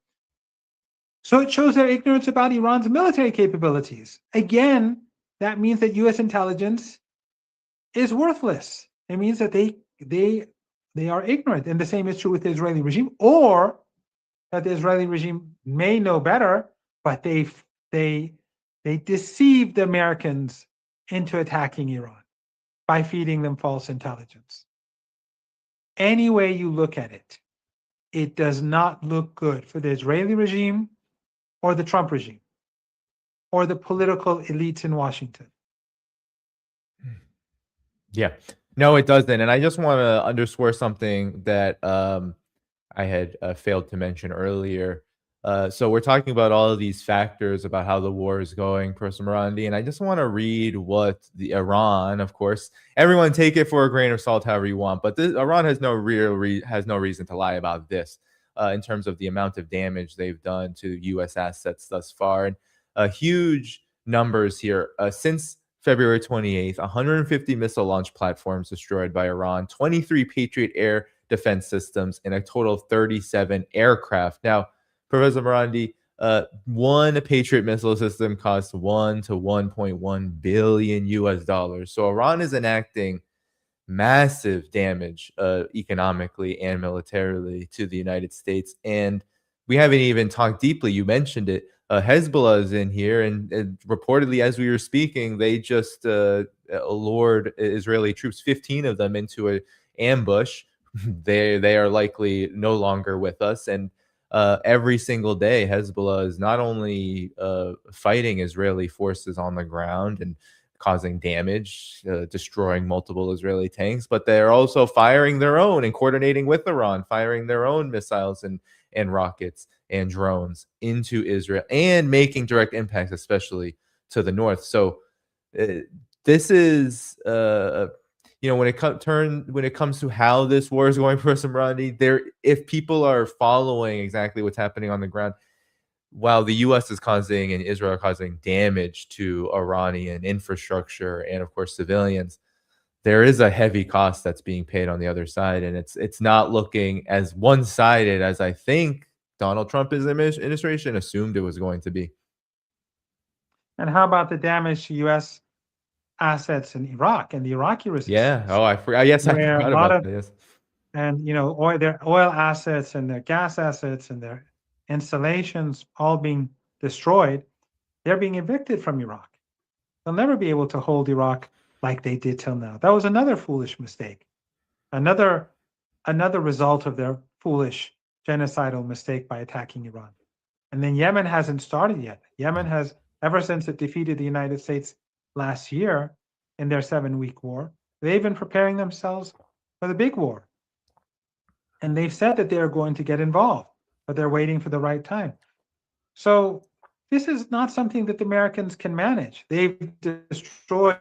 So it shows their ignorance about Iran's military capabilities. Again, that means that U.S. intelligence is worthless. It means that they are ignorant. And the same is true with the Israeli regime, or that the Israeli regime may know better, but they deceived the Americans into attacking Iran by feeding them false intelligence. Any way you look at it, it does not look good for the Israeli regime or the Trump regime or the political elites in Washington. Yeah, no, it doesn't. And I just want to underscore something that I had failed to mention earlier. So we're talking about all of these factors about how the war is going, Professor Marandi, and I just want to read what the Iran, of course, everyone take it for a grain of salt, however you want, but Iran has no reason to lie about this in terms of the amount of damage they've done to U.S. assets thus far, and huge numbers here since February 28th, 150 missile launch platforms destroyed by Iran, 23 Patriot air defense systems, and a total of 37 aircraft. Now, Professor Marandi, one Patriot missile system costs $1 to $1.1 billion US. So Iran is enacting massive damage economically and militarily to the United States. And we haven't even talked deeply. You mentioned it. Hezbollah is in here, and reportedly, as we were speaking, they just lured Israeli troops, 15 of them, into an ambush. They are likely no longer with us, and every single day, Hezbollah is not only fighting Israeli forces on the ground and causing damage, destroying multiple Israeli tanks, but they're also firing their own and coordinating with Iran, firing their own missiles and and rockets and drones into Israel and making direct impacts, especially to the north. So this is when it comes to how this war is going for Marandi, if people are following exactly what's happening on the ground, while the U.S. is causing and Israel are causing damage to Iranian infrastructure and of course civilians, there is a heavy cost that's being paid on the other side, and it's not looking as one-sided as I think Donald Trump's administration assumed it was going to be. And how about the damage to U.S. assets in Iraq and the Iraqi resistance? Yeah. Oh, I forgot. Yes, I Where a forgot lot about of, that. Yes. and their oil assets and their gas assets and their installations all being destroyed. They're being evicted from Iraq. They'll never be able to hold Iraq like they did till now. That was another foolish mistake. Another result of their foolish genocidal mistake by attacking Iran. And then Yemen hasn't started yet. Yemen has, ever since it defeated the United States last year in their 7-week war, they've been preparing themselves for the big war. And they've said that they're going to get involved, but they're waiting for the right time. So this is not something that the Americans can manage. They've destroyed.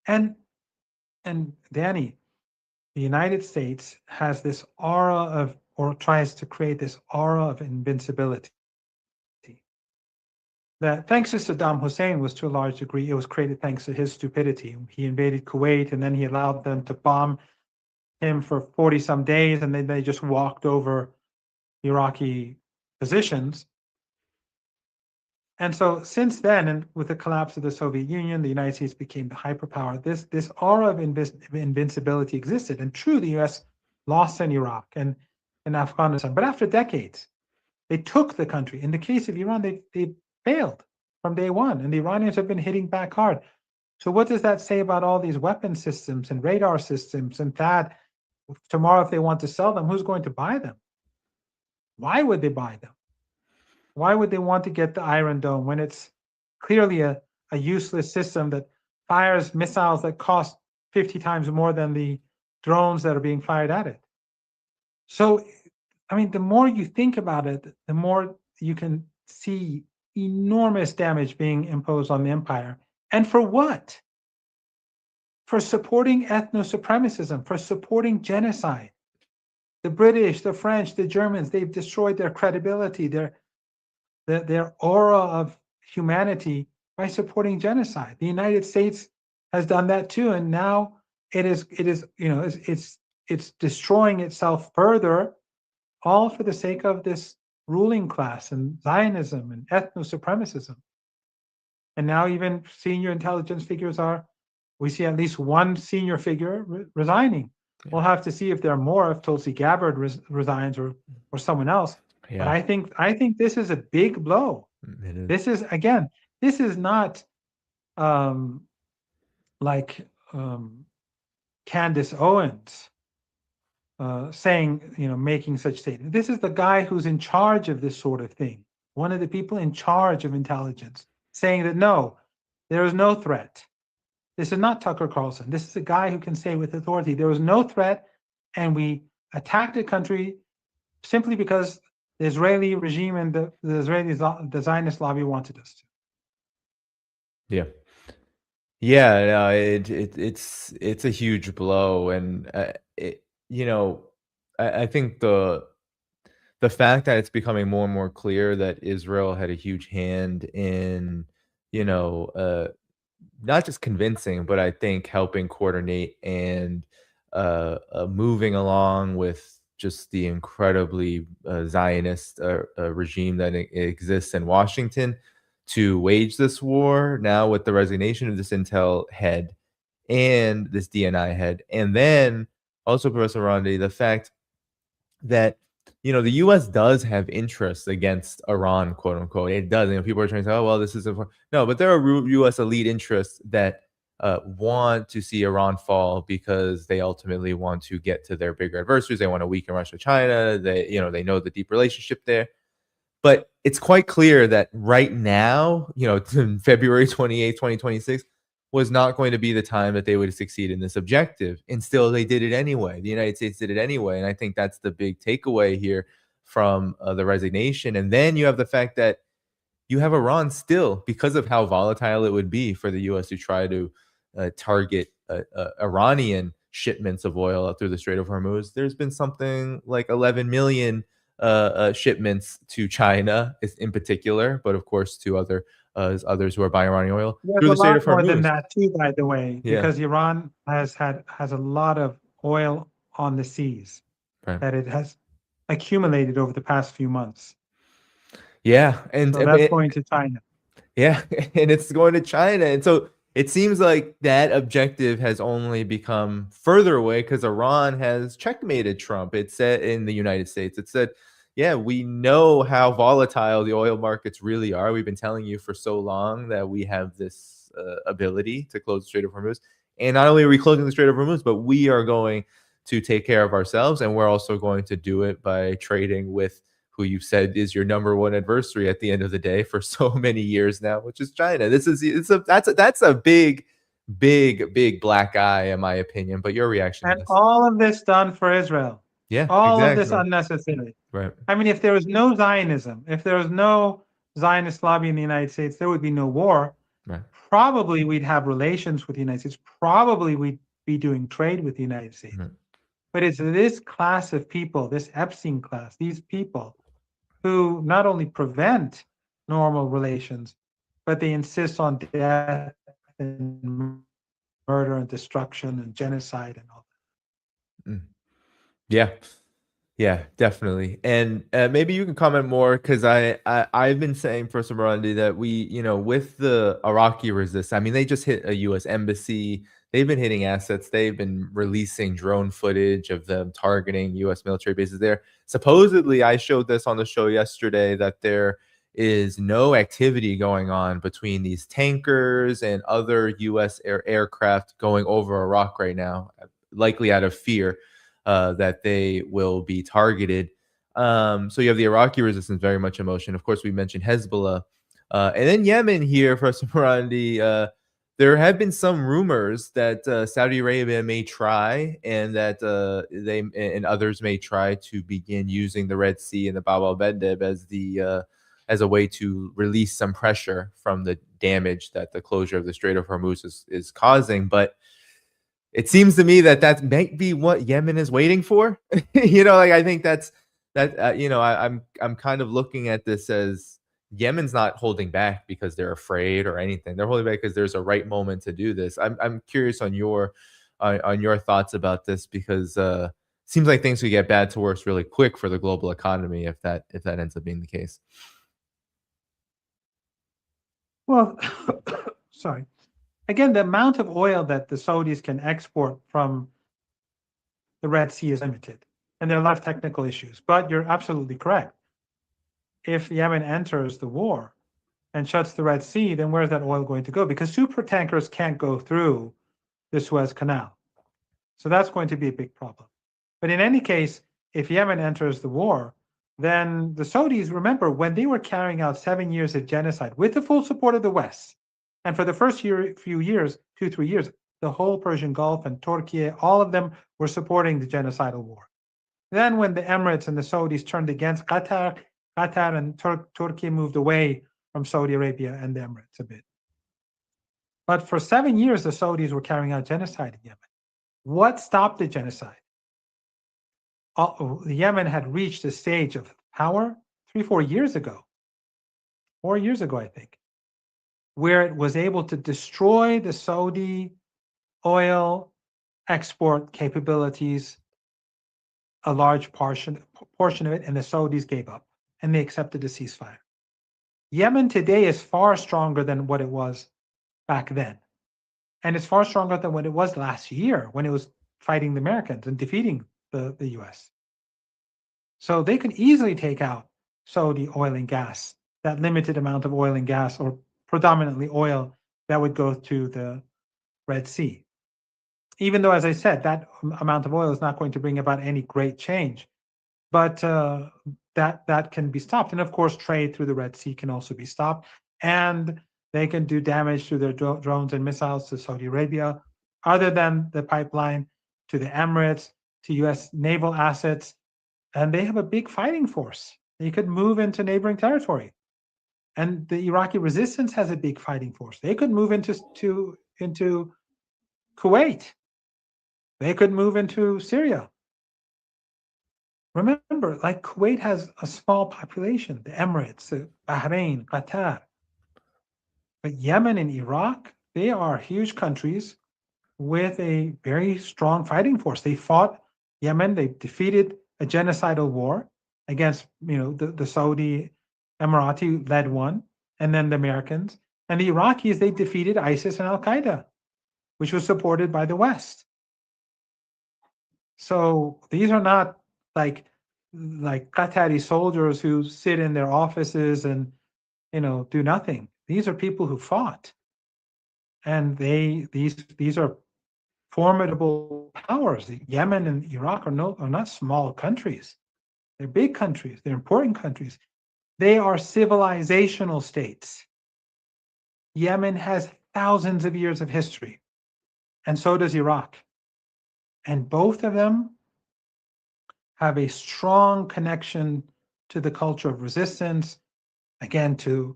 And Danny, the United States has this aura of, or tries to create this aura of invincibility. That thanks to Saddam Hussein was to a large degree, it was created thanks to his stupidity. He invaded Kuwait and then he allowed them to bomb him for 40 some days, and then they just walked over Iraqi positions. And so since then, and with the collapse of the Soviet Union, the United States became the hyperpower. This aura of invincibility existed. And true, the US lost in Iraq and in Afghanistan, but after decades, they took the country. In the case of Iran, they failed from day one, and the Iranians have been hitting back hard. So what does that say about all these weapon systems and radar systems and THAAD? Tomorrow, if they want to sell them, who's going to buy them? Why would they buy them? Why would they want to get the Iron Dome when it's clearly a useless system that fires missiles that cost 50 times more than the drones that are being fired at it? So, I mean, the more you think about it, the more you can see enormous damage being imposed on the empire. And for what? For supporting ethno-supremacism, for supporting genocide. The British, the French, the Germans, they've destroyed their credibility, their aura of humanity by supporting genocide. The United States has done that too, and now it's destroying itself further, all for the sake of this ruling class and Zionism and ethno-supremacism. And now even senior intelligence figures we see at least one senior figure resigning. Yeah. We'll have to see if there are more, if Tulsi Gabbard resigns or someone else. Yeah. But I think this is a big blow. This is not like Candace Owens saying, making such statements. This is the guy who's in charge of this sort of thing. One of the people in charge of intelligence saying that, no, there is no threat. This is not Tucker Carlson. This is a guy who can say with authority, there was no threat, and we attacked the country simply because the Israeli regime and the Israeli Zionist lobby wanted us to. Yeah. Yeah, no, it's a huge blow, and I think the fact that it's becoming more and more clear that Israel had a huge hand in, not just convincing, but I think helping coordinate and moving along with just the incredibly Zionist regime that exists in Washington to wage this war now with the resignation of this intel head and this DNI head. And then also, Professor Marandi, the fact that, the U.S. does have interests against Iran, quote unquote. It does. People are trying to say, oh, well, this is no, but there are U.S. elite interests that want to see Iran fall because they ultimately want to get to their bigger adversaries. They want to weaken Russia, China. They know the deep relationship there. But it's quite clear that right now, in February 28, 2026, was not going to be the time that they would succeed in this objective. And still, they did it anyway. The United States did it anyway. And I think that's the big takeaway here from the resignation. And then you have the fact that you have Iran still, because of how volatile it would be for the U.S. to try to target Iranian shipments of oil through the Strait of Hormuz. There's been something like 11 million shipments to China in particular, but of course to others who are buying Iranian oil There's through a the Strait lot of more than Hormuz. that too, by the way, Yeah. because Iran has a lot of oil on the seas Right. that it has accumulated over the past few months. Yeah, and So that's going to China. Yeah, and it's going to China. And so it seems like that objective has only become further away because Iran has checkmated Trump. It said in the United States, it said, yeah, we know how volatile the oil markets really are. We've been telling you for so long that we have this ability to close the Strait of Hormuz. And not only are we closing the Strait of Hormuz, but we are going to take care of ourselves. And we're also going to do it by trading with who you've said is your number one adversary at the end of the day for so many years now, which is China. That's a big black eye, in my opinion. But your reaction And all of this done for Israel. Yeah, all exactly. of this unnecessary. Right. I mean, if there was no Zionism, if there was no Zionist lobby in the United States, there would be no war. Right. Probably we'd have relations with the United States. Probably we'd be doing trade with the United States. Right. But it's this class of people, this Epstein class, these people who not only prevent normal relations, but they insist on death and murder and destruction and genocide and all that. Yeah. Yeah, definitely. And maybe you can comment more because I've been saying for Marandi that we, with the Iraqi resistance, I mean, they just hit a U.S. embassy. They've been hitting assets. They've been releasing drone footage of them targeting U.S. military bases there. Supposedly, I showed this on the show yesterday that there is no activity going on between these tankers and other U.S. aircraft going over Iraq right now, likely out of fear that they will be targeted. So you have the Iraqi resistance very much in motion. Of course, we mentioned Hezbollah. And then Yemen here, Professor Marandi. There have been some rumors that Saudi Arabia may try and that they and others may try to begin using the Red Sea and the Bab al-Mandeb as a way to release some pressure from the damage that the closure of the Strait of Hormuz is causing. But it seems to me that might be what Yemen is waiting for. I think that's that. I'm kind of looking at this as Yemen's not holding back because they're afraid or anything. They're holding back because there's a right moment to do this. I'm curious on your thoughts about this because it seems like things could get bad to worse really quick for the global economy if that ends up being the case. Well, sorry. Again, the amount of oil that the Saudis can export from the Red Sea is limited, and there are a lot of technical issues. But you're absolutely correct. If Yemen enters the war and shuts the Red Sea, then where's that oil going to go? Because super tankers can't go through the Suez Canal. So that's going to be a big problem. But in any case, if Yemen enters the war, then the Saudis, remember, when they were carrying out 7 years of genocide with the full support of the West, and for the first few years, 2-3 years, the whole Persian Gulf and Turkey, all of them were supporting the genocidal war. Then when the Emirates and the Saudis turned against Qatar and Turkey moved away from Saudi Arabia and the Emirates a bit. But for 7 years, the Saudis were carrying out genocide in Yemen. What stopped the genocide? Yemen had reached a stage of power 3-4 years ago, 4 years ago, I think, where it was able to destroy the Saudi oil export capabilities, a large portion of it, and the Saudis gave up and they accepted a ceasefire. Yemen today is far stronger than what it was back then. And it's far stronger than what it was last year when it was fighting the Americans and defeating the US. So they could easily take out Saudi oil and gas, that limited amount of oil and gas, or predominantly oil that would go to the Red Sea. Even though, as I said, that amount of oil is not going to bring about any great change, but that can be stopped. And of course, trade through the Red Sea can also be stopped. And they can do damage to their drones and missiles to Saudi Arabia, other than the pipeline, to the Emirates, to US naval assets. And they have a big fighting force. They could move into neighboring territory. And the Iraqi resistance has a big fighting force. They could move into Kuwait. They could move into Syria. Remember, like Kuwait has a small population, the Emirates, Bahrain, Qatar. But Yemen and Iraq, they are huge countries with a very strong fighting force. They fought Yemen, they defeated a genocidal war against, the Saudi Emirati led one, and then the Americans. And the Iraqis, they defeated ISIS and Al Qaeda, which was supported by the West. So these are not like Qatari soldiers who sit in their offices and do nothing. These are people who fought, and these are formidable powers. Yemen and Iraq are not small countries. They're big countries. They're important countries. They are civilizational states. Yemen has thousands of years of history, and so does Iraq. And both of them have a strong connection to the culture of resistance, again, to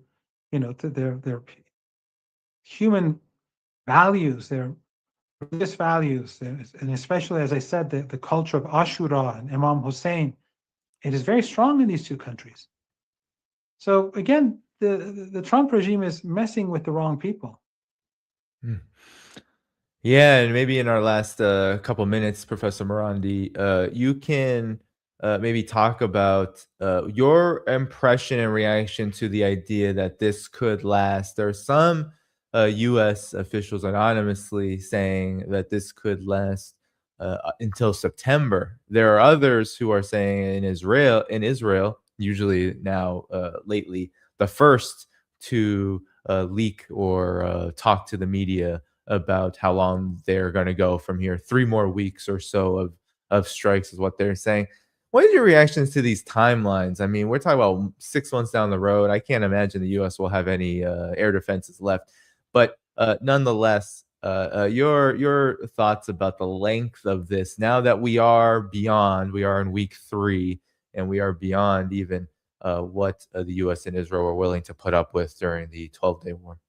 their human values, their religious values, and especially, as I said, the culture of Ashura and Imam Hussein. It is very strong in these two countries. So again, the Trump regime is messing with the wrong people. Yeah, and maybe in our last couple minutes, Professor Marandi, you can maybe talk about your impression and reaction to the idea that this could last. There are some U.S. officials anonymously saying that this could last until September. There are others who are saying in Israel, usually now lately, the first to leak or talk to the media about how long they're going to go from here. 3 more weeks or so of strikes is what they're saying. What are your reactions to these timelines? I mean, we're talking about 6 months down the road. I can't imagine the U.S. will have any air defenses left, but nonetheless, your thoughts about the length of this now that we are in week 3, and we are beyond even what the U.S. and Israel were willing to put up with during the 12-day war.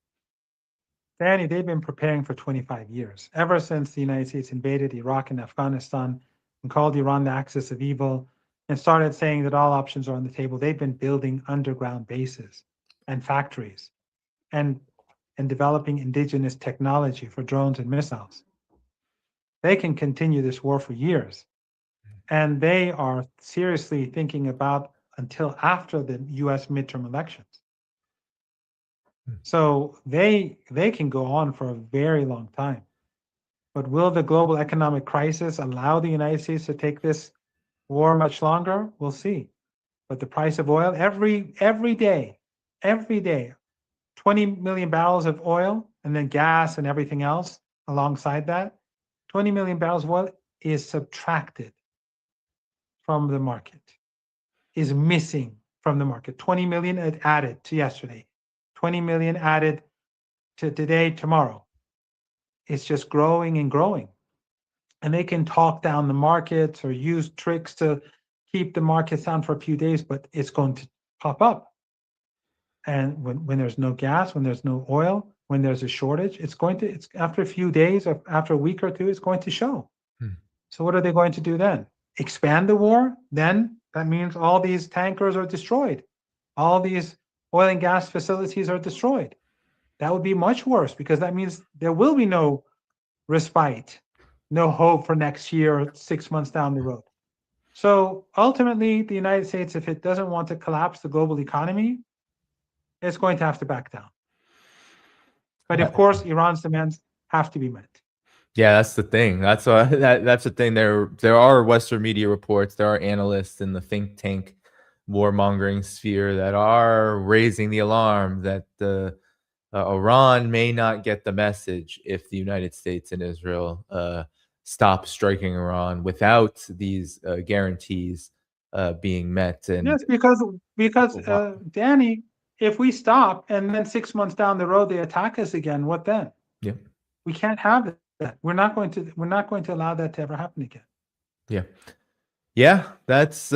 Danny, they've been preparing for 25 years, ever since the United States invaded Iraq and Afghanistan and called Iran the axis of evil and started saying that all options are on the table. They've been building underground bases and factories and developing indigenous technology for drones and missiles. They can continue this war for years. And they are seriously thinking about until after the US midterm elections. So they can go on for a very long time. But will the global economic crisis allow the United States to take this war much longer? We'll see. But the price of oil, every day, 20 million barrels of oil, and then gas and everything else alongside that, 20 million barrels of oil is subtracted from the market, is missing from the market. 20 million added to yesterday, 20 million added to today, tomorrow. It's just growing and growing. And they can talk down the markets or use tricks to keep the markets down for a few days, but it's going to pop up. And when there's no gas, when there's no oil, when there's a shortage, it's after a few days or after a week or two, it's going to show. So what are they going to do then? Expand the war? Then that means all these tankers are destroyed. All these oil and gas facilities are destroyed. That would be much worse, because that means there will be no respite, no hope for next year or 6 months down the road. So ultimately, the United States, if it doesn't want to collapse the global economy, it's going to have to back down. But of course, Iran's demands have to be met. Yeah, that's the thing. That's that's the thing. There are Western media reports, there are analysts in the think tank warmongering sphere that are raising the alarm that Iran may not get the message if the United States and Israel stop striking Iran without these guarantees being met. And yes, because Danny, if we stop and then 6 months down the road they attack us again, what then? Yeah. We can't have that. We're not going to allow that to ever happen again. Yeah. Yeah, that's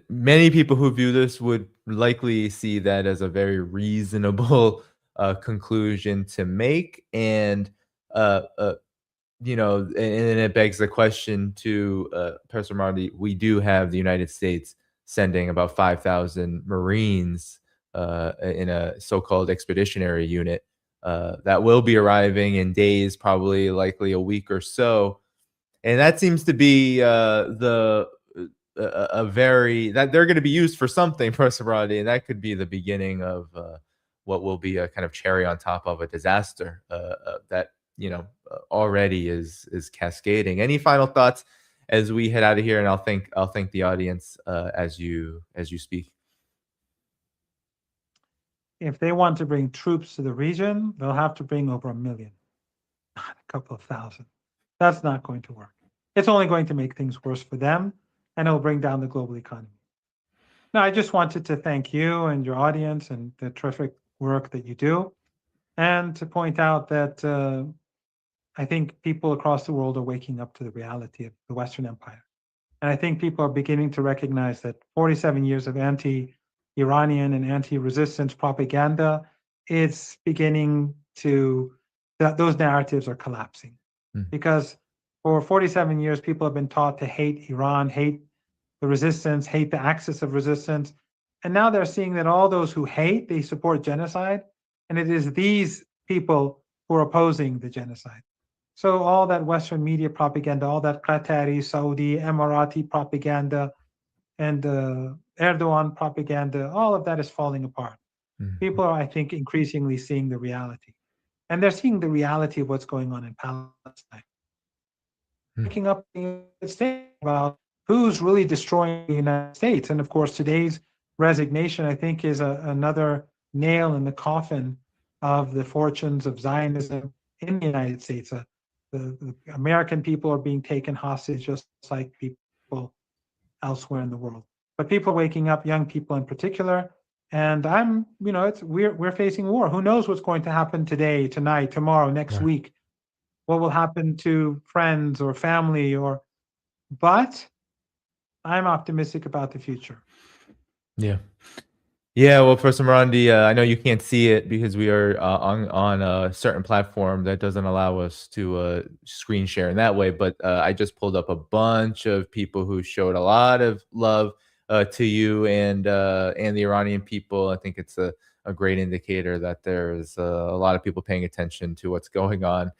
many people who view this would likely see that as a very reasonable conclusion to make, and uh, uh, and it begs the question to Professor Marandi. We do have the United States sending about 5,000 Marines in a so-called expeditionary unit that will be arriving in days, probably likely a week or so. And that seems to be a very that they're going to be used for something, Professor Brody, and that could be the beginning of what will be a kind of cherry on top of a disaster that already is cascading. Any final thoughts as we head out of here? And I'll thank the audience as you speak. If they want to bring troops to the region, they'll have to bring over 1 million, not a couple of thousand. That's not going to work. It's only going to make things worse for them, and it'll bring down the global economy. Now, I just wanted to thank you and your audience and the terrific work that you do, and to point out that I think people across the world are waking up to the reality of the Western Empire. And I think people are beginning to recognize that 47 years of anti-Iranian and anti-resistance propaganda is beginning to, those narratives are collapsing. Because for 47 years, people have been taught to hate Iran, hate the resistance, hate the axis of resistance. And now they're seeing that all those who hate, they support genocide. And it is these people who are opposing the genocide. So all that Western media propaganda, all that Qatari, Saudi, Emirati propaganda, and Erdogan propaganda, all of that is falling apart. People are, I think, increasingly seeing the reality. And they're seeing the reality of what's going on in Palestine. Picking up the United States about who's really destroying the United States. And of course, today's resignation, I think, is another nail in the coffin of the fortunes of Zionism in the United States. The American people are being taken hostage just like people elsewhere in the world. But people are waking up, young people in particular. And we're facing war. Who knows what's going to happen today, tonight, tomorrow, next week? What will happen to friends or family but I'm optimistic about the future. Yeah. Yeah, well, Professor Marandi, I know you can't see it because we are on a certain platform that doesn't allow us to screen share in that way. But I just pulled up a bunch of people who showed a lot of love to you and the Iranian people. I think it's a great indicator that there's a lot of people paying attention to what's going on.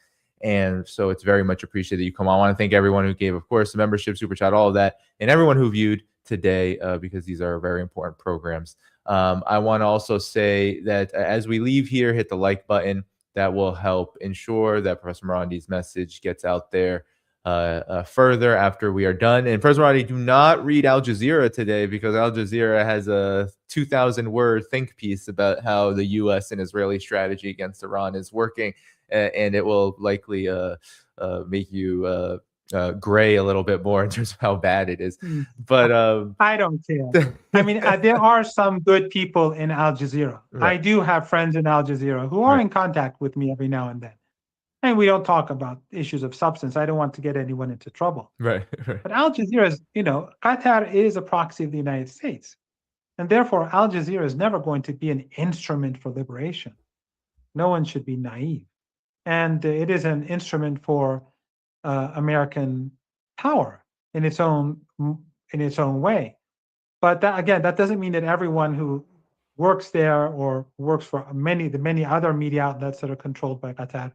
And so it's very much appreciated that you come on. I want to thank everyone who gave, of course, the membership, super chat, all of that, and everyone who viewed today because these are very important programs. I want to also say that as we leave here, hit the like button. That will help ensure that Professor Marandi's message gets out there further after we are done. And Professor Marandi, do not read Al Jazeera today because Al Jazeera has a 2,000-word think piece about how the U.S. and Israeli strategy against Iran is working, and it will likely make you gray a little bit more in terms of how bad it is. But I don't care. I mean, there are some good people in Al Jazeera. Right. I do have friends in Al Jazeera who are in contact with me every now and then. And we don't talk about issues of substance. I don't want to get anyone into trouble. Right. But Al Jazeera is, Qatar is a proxy of the United States. And therefore, Al Jazeera is never going to be an instrument for liberation. No one should be naive. And it is an instrument for American power in its own way. But that doesn't mean that everyone who works there or works for the many other media outlets that are controlled by Qatar,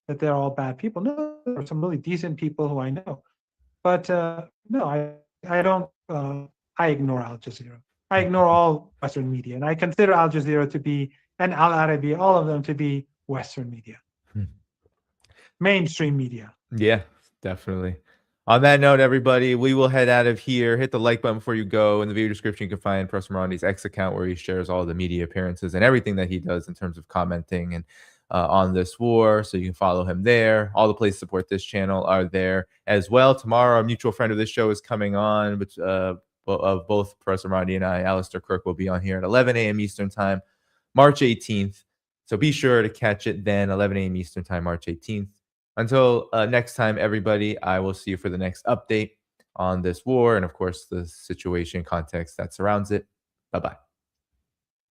that they're all bad people. No, there are some really decent people who I know. But no, I don't. I ignore Al Jazeera. I ignore all Western media, and I consider Al Jazeera to be, and Al Arabi, all of them to be Western media, mainstream media. Yeah, definitely. On that note, everybody, we will head out of here. Hit the like button before you go. In the video description, you can find Professor Marandi's X account where he shares all the media appearances and everything that he does in terms of commenting and on this war. So you can follow him there. All the places to support this channel are there as well. Tomorrow, a mutual friend of this show is coming on, which of both Professor Marandi and I, Alistair Kirk, will be on here at 11 a.m. Eastern time. March 18th. So be sure to catch it then, 11 a.m. Eastern Time, March 18th. Until next time, everybody, I will see you for the next update on this war and, of course, the situation context that surrounds it. Bye-bye.